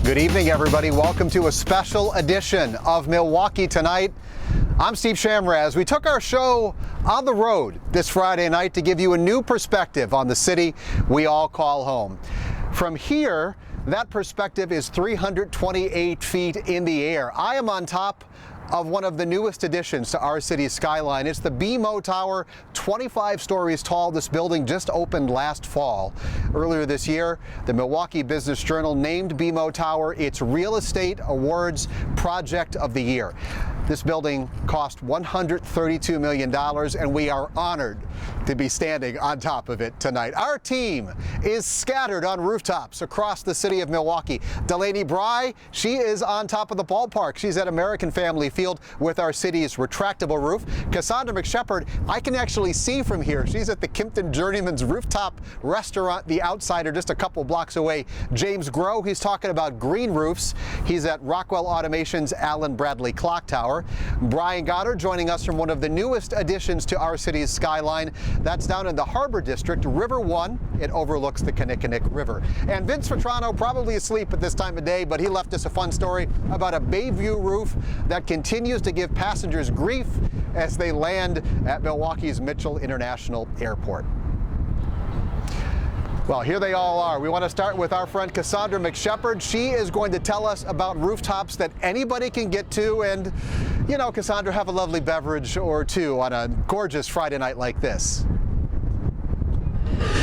Good evening, everybody. Welcome to a special edition of Milwaukee Tonight. I'm Steve Shamraz. We took our show on the road this Friday night to give you a new perspective on the city we all call home. From here, that perspective is 328 feet in the air. I am on top of one of the newest additions to our city's skyline. It's the BMO Tower, 25 stories tall. This building just opened last fall. Earlier this year, the Milwaukee Business Journal named BMO Tower its Real Estate Awards Project of the Year. This building cost $132 million, and we are honored to be standing on top of it tonight. Our team is scattered on rooftops across the city of Milwaukee. Delaney Bry, she is on top of the ballpark. She's at American Family Field with our city's retractable roof. Cassandra McShepard, I can actually see from here. She's at the Kimpton Journeyman's rooftop restaurant, The Outsider, just a couple blocks away. James Groh, he's talking about green roofs. He's at Rockwell Automation's Allen Bradley Clock Tower. Brian Goddard joining us from one of the newest additions to our city's skyline. That's down in the Harbor District, River One. It overlooks the Kinnickinnick River. And Vince Vetrano, probably asleep at this time of day, but he left us a fun story about a Bayview roof that continues to give passengers grief as they land at Milwaukee's Mitchell International Airport. Well, here they all are. We want to start with our friend Cassandra McShepard. She is going to tell us about rooftops that anybody can get to and, you know, Cassandra, have a lovely beverage or two on a gorgeous Friday night like this.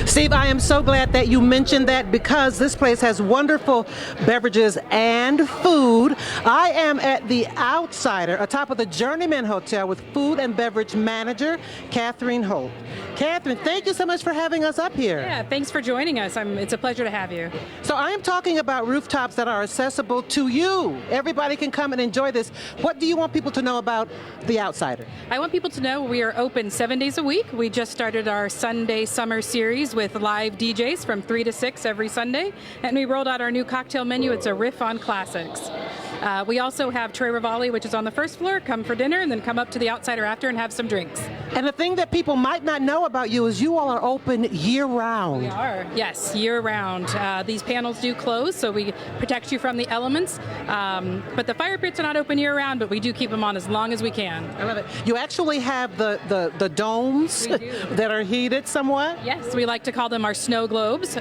Steve, I am so glad that you mentioned that because this place has wonderful beverages and food. I am at the Outsider, atop of the Journeyman Hotel with food and beverage manager, Catherine Holt. Catherine, thank you so much for having us up here. Yeah, thanks for joining us. It's a pleasure to have you. So I am talking about rooftops that are accessible to you. Everybody can come and enjoy this. What do you want people to know about the Outsider? I want people to know we are open 7 days a week. We just started our Sunday summer series with live DJs from 3 to 6 every Sunday. And we rolled out our new cocktail menu. It's a riff on classics. We also have Tre Rivali, which is on the first floor. Come for dinner and then come up to the Outsider after and have some drinks. And the thing that people might not know about you is you all are open year-round. We are, yes, year-round. These panels do close, so we protect you from the elements. But the fire pits are not open year-round, but we do keep them on as long as we can. I love it. You actually have the domes that are heated somewhat? Yes, we like to call them our snow globes.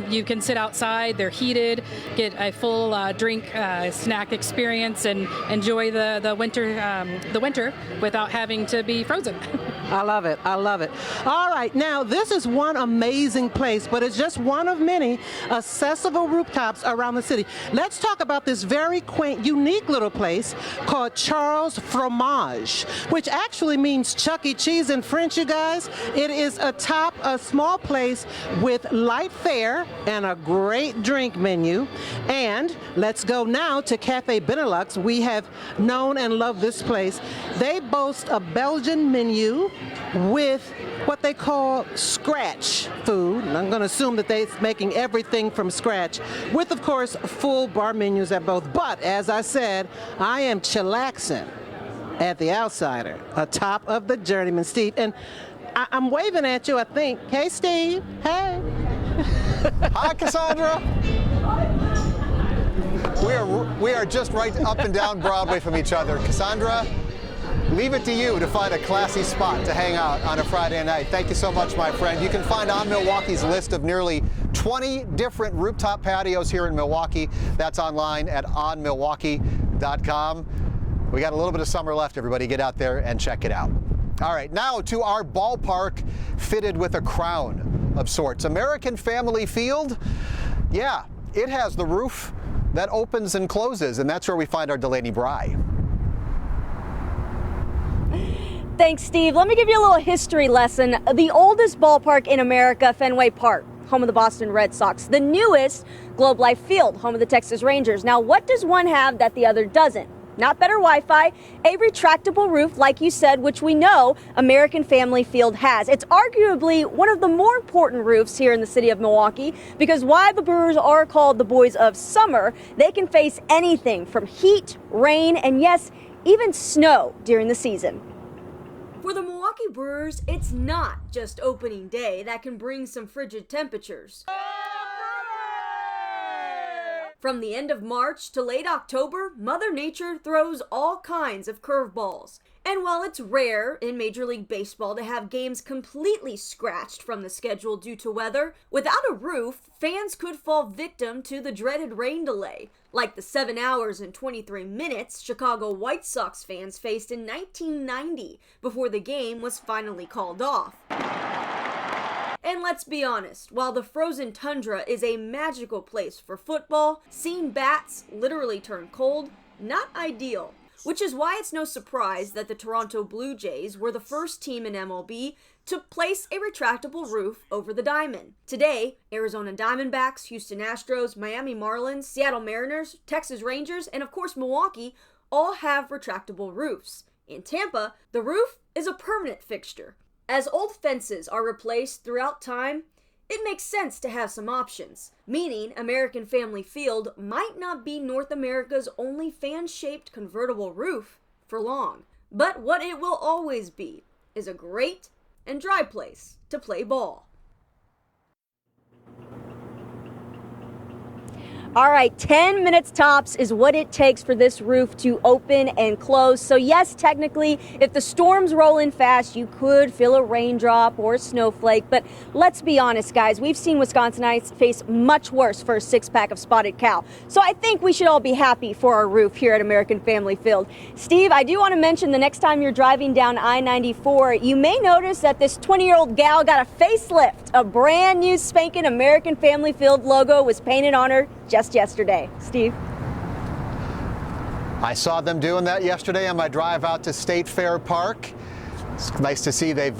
You can sit outside, they're heated, get a full drink, snack experience, and enjoy the winter without having to be frozen. I love it. I love it. All right. Now, this is one amazing place, but it's just one of many accessible rooftops around the city. Let's talk about this very quaint, unique little place called Charles Fromage, which actually means Chuck E. Cheese in French, you guys. It is atop a small place with light fare and a great drink menu. And let's go now to Cafe Benelux. We have known and loved this place. They boast a Belgian menu with what they call scratch food. And I'm going to assume that they're making everything from scratch, with, of course, full bar menus at both. But, as I said, I am chillaxing at the Outsider, atop of the Journeyman. Steve, and I'm waving at you, I think. Hey, Steve. Hey. Hi, Cassandra. We are just right up and down Broadway from each other. Cassandra, leave it to you to find a classy spot to hang out on a Friday night. Thank you so much, my friend. You can find On Milwaukee's list of nearly 20 different rooftop patios here in Milwaukee. That's online at onmilwaukee.com. We got a little bit of summer left, everybody. Get out there and check it out. All right, now to our ballpark fitted with a crown of sorts. American Family Field, yeah, it has the roof that opens and closes, and that's where we find our Delaney Bry. Thanks, Steve. Let me give you a little history lesson. The oldest ballpark in America, Fenway Park, home of the Boston Red Sox. The newest, Globe Life Field, home of the Texas Rangers. Now, what does one have that the other doesn't? Not better Wi-Fi, a retractable roof, like you said, which we know American Family Field has. It's arguably one of the more important roofs here in the city of Milwaukee, because while the Brewers are called the boys of summer, they can face anything from heat, rain, and yes, even snow during the season. For the Milwaukee Brewers, it's not just opening day that can bring some frigid temperatures. From the end of March to late October, Mother Nature throws all kinds of curveballs. And while it's rare in Major League Baseball to have games completely scratched from the schedule due to weather, without a roof, fans could fall victim to the dreaded rain delay, like the 7 hours and 23 minutes Chicago White Sox fans faced in 1990 before the game was finally called off. And let's be honest, while the frozen tundra is a magical place for football, seeing bats literally turn cold, not ideal. Which is why it's no surprise that the Toronto Blue Jays were the first team in MLB to place a retractable roof over the diamond. Today, Arizona Diamondbacks, Houston Astros, Miami Marlins, Seattle Mariners, Texas Rangers, and of course Milwaukee all have retractable roofs. In Tampa, the roof is a permanent fixture. As old fences are replaced throughout time, it makes sense to have some options, meaning American Family Field might not be North America's only fan-shaped convertible roof for long. But what it will always be is a great and dry place to play ball. All right, 10 minutes tops is what it takes for this roof to open and close. So yes, technically, if the storms roll in fast, you could feel a raindrop or a snowflake. But let's be honest, guys, we've seen Wisconsinites face much worse for a six-pack of spotted cow. So I think we should all be happy for our roof here at American Family Field. Steve, I do want to mention the next time you're driving down I-94, you may notice that this 20-year-old gal got a facelift. A brand new spanking American Family Field logo was painted on her just yesterday. Steve? I saw them doing that yesterday on my drive out to State Fair Park. It's nice to see they've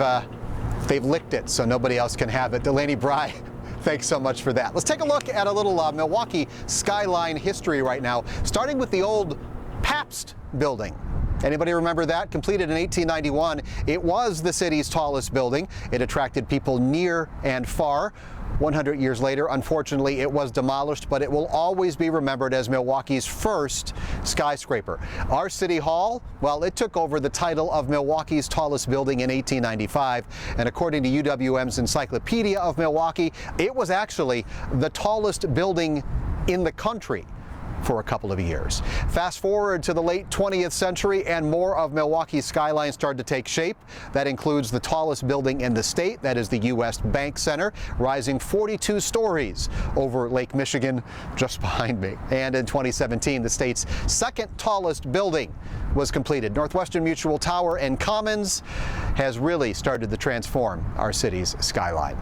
licked it so nobody else can have it. Delaney Bry, thanks so much for that. Let's take a look at a little Milwaukee skyline history right now, starting with the old Pabst building. Anybody remember that? Completed in 1891, it was the city's tallest building. It attracted people near and far. 100 years later, unfortunately, it was demolished, but it will always be remembered as Milwaukee's first skyscraper. Our City Hall, well, it took over the title of Milwaukee's tallest building in 1895, and according to UWM's Encyclopedia of Milwaukee, it was actually the tallest building in the country for a couple of years. Fast forward to the late 20th century and more of Milwaukee's skyline started to take shape. That includes the tallest building in the state, that is the U.S. Bank Center, rising 42 stories over Lake Michigan just behind me. And in 2017, the state's second tallest building was completed. Northwestern Mutual Tower and Commons has really started to transform our city's skyline.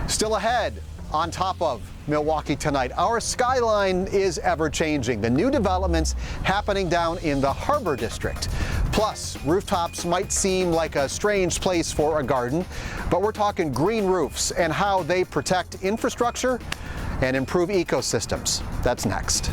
Still ahead, on top of Milwaukee Tonight, our skyline is ever-changing. The new developments happening down in the Harbor District. Plus, rooftops might seem like a strange place for a garden, but we're talking green roofs and how they protect infrastructure and improve ecosystems. That's next.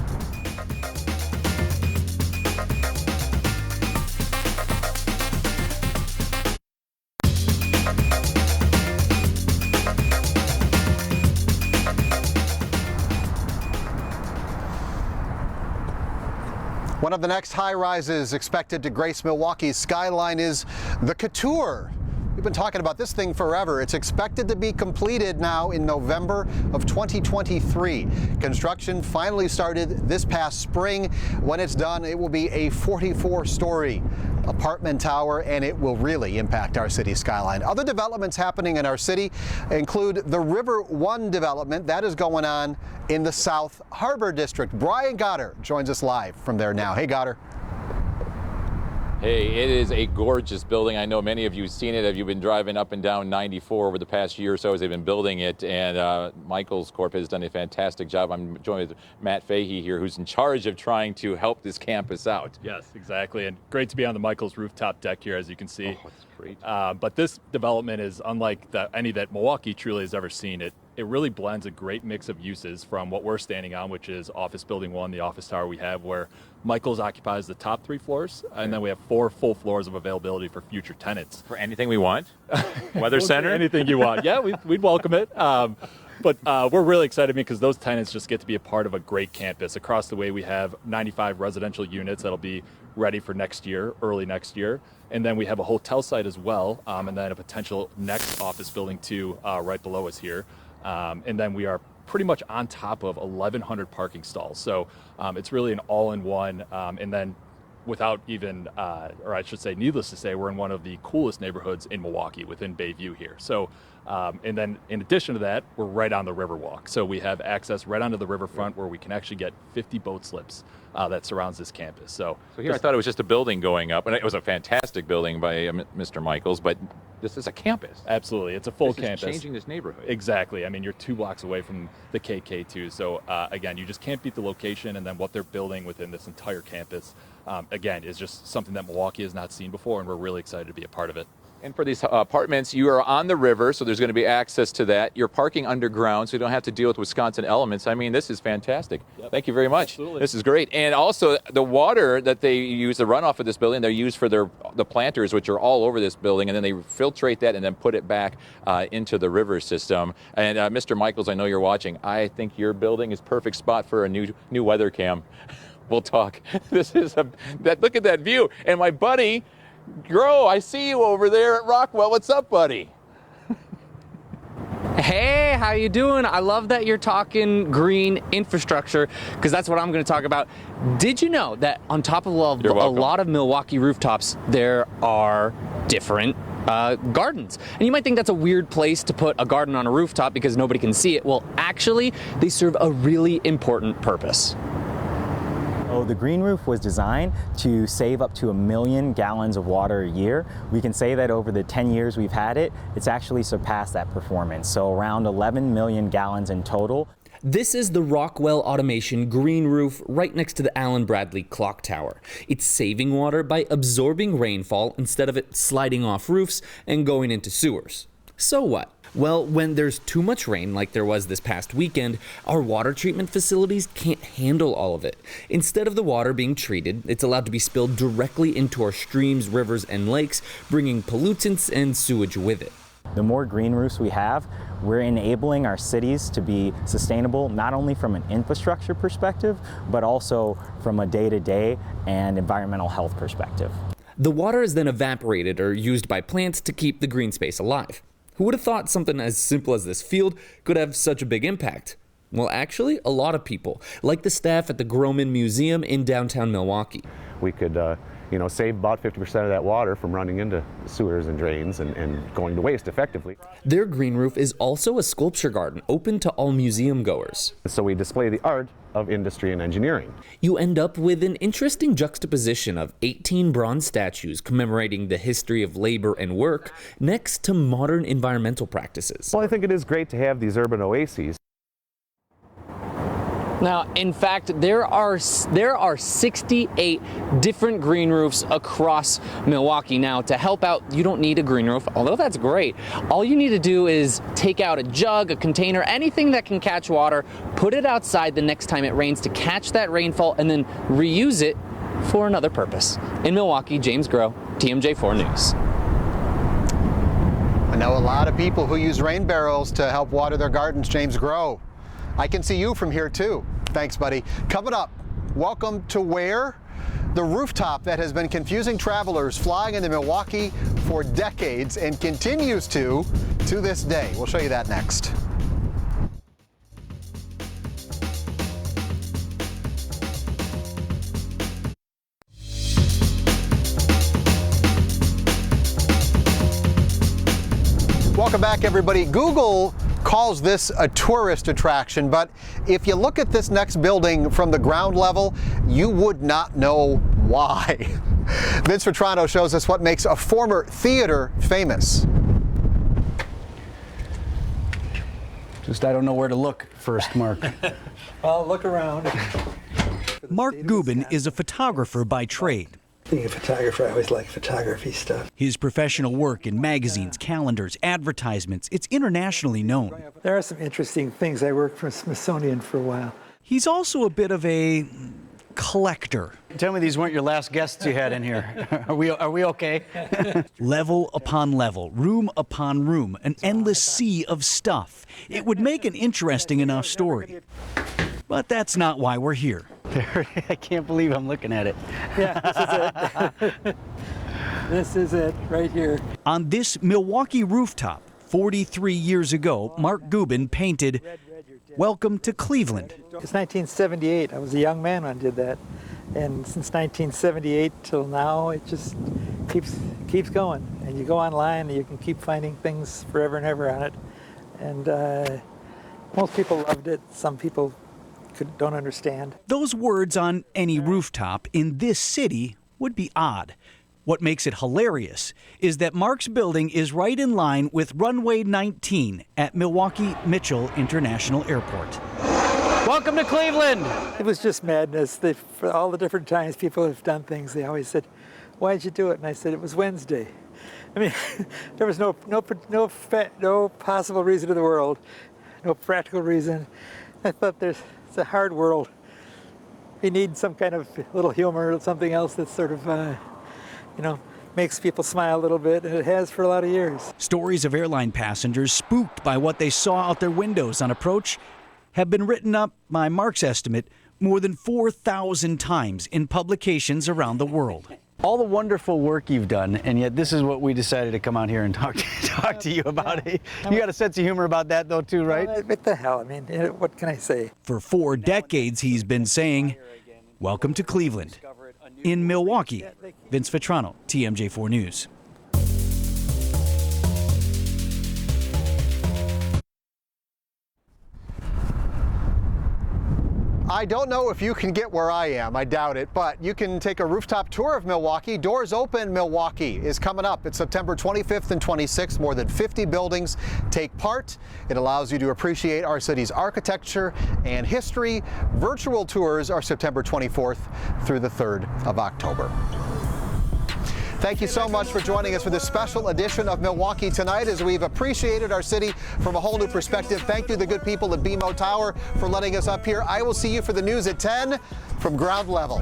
One of the next high-rises expected to grace Milwaukee's skyline is the Couture. We've been talking about this thing forever. It's expected to be completed now in November of 2023. Construction finally started this past spring. When it's done, it will be a 44-story apartment tower, and it will really impact our city skyline. Other developments happening in our city include the River One development that is going on in the South Harbor District. Brian Goddard joins us live from there now. Hey, Goddard. Hey, it is a gorgeous building. I know many of you have seen it. Have you been driving up and down 94 over the past year or so as they've been building it? And Michael's Corp has done a fantastic job. I'm joined with Matt Fahey here, who's in charge of trying to help this campus out. Yes, exactly. And great to be on the Michael's rooftop deck here, as you can see. Oh, that's great. But this development is unlike any that Milwaukee truly has ever seen. It really blends a great mix of uses from what we're standing on, which is Office Building 1, the office tower we have, where Michael's occupies the top 3 floors, and then we have 4 full floors of availability for future tenants. For anything we want? Weather Center? Anything you want. Yeah, we'd welcome it. But we're really excited because those tenants just get to be a part of a great campus. Across the way, we have 95 residential units that'll be ready for next year, early next year. And then we have a hotel site as well, and then a potential next office building too right below us here. And then we are pretty much on top of 1,100 parking stalls. So it's really an all-in-one. And then without even, or I should say, needless to say, we're in one of the coolest neighborhoods in Milwaukee within Bayview here. So, and then in addition to that, we're right on the Riverwalk. So we have access right onto the riverfront where we can actually get 50 boat slips that surrounds this campus. So here I thought it was just a building going up, and it was a fantastic building by Mr. Michaels, but this is a campus. Absolutely. It's a full This campus. is changing this neighborhood. Exactly. I mean, you're 2 blocks away from the KK2. So again, you just can't beat the location, and then what they're building within this entire campus, again, is just something that Milwaukee has not seen before, and we're really excited to be a part of it. And for these apartments, you are on the river, so there's going to be access to that. You're parking underground, so you don't have to deal with Wisconsin elements. I mean, this is fantastic. Yep. Thank you very much. Absolutely. This is great. And also, the water that they use, the runoff of this building, they're used for the planters, which are all over this building, and then they filtrate that and then put it back into the river system. And Mr. Michaels, I know you're watching. I think your building is perfect spot for a new weather cam. We'll talk. This is look at that view. And my buddy, Gro, I see you over there at Rockwell. What's up, buddy? Hey, how you doing? I love that you're talking green infrastructure, because that's what I'm going to talk about. Did you know that on top of a lot of Milwaukee rooftops, there are different gardens? And you might think that's a weird place to put a garden on a rooftop because nobody can see it. Well, actually, they serve a really important purpose. Oh, the green roof was designed to save up to 1 million gallons of water a year. We can say that over the 10 years we've had it, it's actually surpassed that performance. So around 11 million gallons in total. This is the Rockwell Automation green roof right next to the Allen Bradley Clock Tower. It's saving water by absorbing rainfall instead of it sliding off roofs and going into sewers. So what? Well, when there's too much rain, like there was this past weekend, our water treatment facilities can't handle all of it. Instead of the water being treated, it's allowed to be spilled directly into our streams, rivers, and lakes, bringing pollutants and sewage with it. The more green roofs we have, we're enabling our cities to be sustainable, not only from an infrastructure perspective, but also from a day-to-day and environmental health perspective. The water is then evaporated or used by plants to keep the green space alive. Who would have thought something as simple as this field could have such a big impact? Well, actually, a lot of people, like the staff at the Groman Museum in downtown Milwaukee. We could save about 50% of that water from running into sewers and drains and going to waste effectively. Their green roof is also a sculpture garden open to all museum goers. So we display the art of industry and engineering. You end up with an interesting juxtaposition of 18 bronze statues commemorating the history of labor and work next to modern environmental practices. Well, I think it is great to have these urban oases. Now, in fact, there are 68 different green roofs across Milwaukee. Now, to help out, you don't need a green roof, although that's great. All you need to do is take out a jug, a container, anything that can catch water, put it outside the next time it rains to catch that rainfall, and then reuse it for another purpose. In Milwaukee, James Groh, TMJ4 News. I know a lot of people who use rain barrels to help water their gardens. James Groh, I can see you from here too. Thanks, buddy. Coming up, welcome to where? The rooftop that has been confusing travelers flying into Milwaukee for decades and continues to this day. We'll show you that next. Welcome back, everybody. Google calls this a tourist attraction, but if you look at this next building from the ground level, you would not know why. Vince Vitrano shows us what makes a former theater famous. I don't know where to look first, Mark. Well, look around. Mark Gubin is a photographer by trade. Being a photographer, I always like photography stuff. His professional work in magazines, calendars, advertisements, it's internationally known. There are some interesting things. I worked for Smithsonian for a while. He's also a bit of a collector. Tell me these weren't your last guests you had in here. Are we okay? Level upon level, room upon room, an endless sea of stuff. It would make an interesting enough story. But that's not why we're here. I can't believe I'm looking at it. Yeah, this is it. This is it, right here. On this Milwaukee rooftop, 43 years ago, Mark Gubin painted Welcome to Cleveland. It's 1978. I was a young man when I did that. And since 1978 till now, it just keeps going. And you go online and you can keep finding things forever and ever on it. And most people loved it. Some people don't understand. Those words on any rooftop in this city would be odd. What makes it hilarious is that Mark's building is right in line with runway 19 at Milwaukee Mitchell International Airport. Welcome to Cleveland. It was just madness. For all the different times people have done things, they always said, "Why'd you do it?" And I said, "It was Wednesday." I mean, there was no possible reason in the world, no practical reason. I thought it's a hard world. We need some kind of little humor or something else that sort of, makes people smile a little bit, and it has for a lot of years. Stories of airline passengers spooked by what they saw out their windows on approach have been written up, by Mark's estimate, more than 4,000 times in publications around the world. All the wonderful work you've done, and yet this is what we decided to come out here and talk to you about. You got a sense of humor about that, though, too, right? What the hell? I mean, what can I say? For 4 decades, he's been saying, "Welcome to Cleveland." In Milwaukee, Vince Vitrano, TMJ4 News. I don't know if you can get where I am. I doubt it, but you can take a rooftop tour of Milwaukee. Doors Open Milwaukee is coming up. It's September 25th and 26th. More than 50 buildings take part. It allows you to appreciate our city's architecture and history. Virtual tours are September 24th through the 3rd of October. Thank you so much for joining us for this special edition of Milwaukee Tonight, as we've appreciated our city from a whole new perspective. Thank you to the good people at BMO Tower for letting us up here. I will see you for the news at 10 from ground level.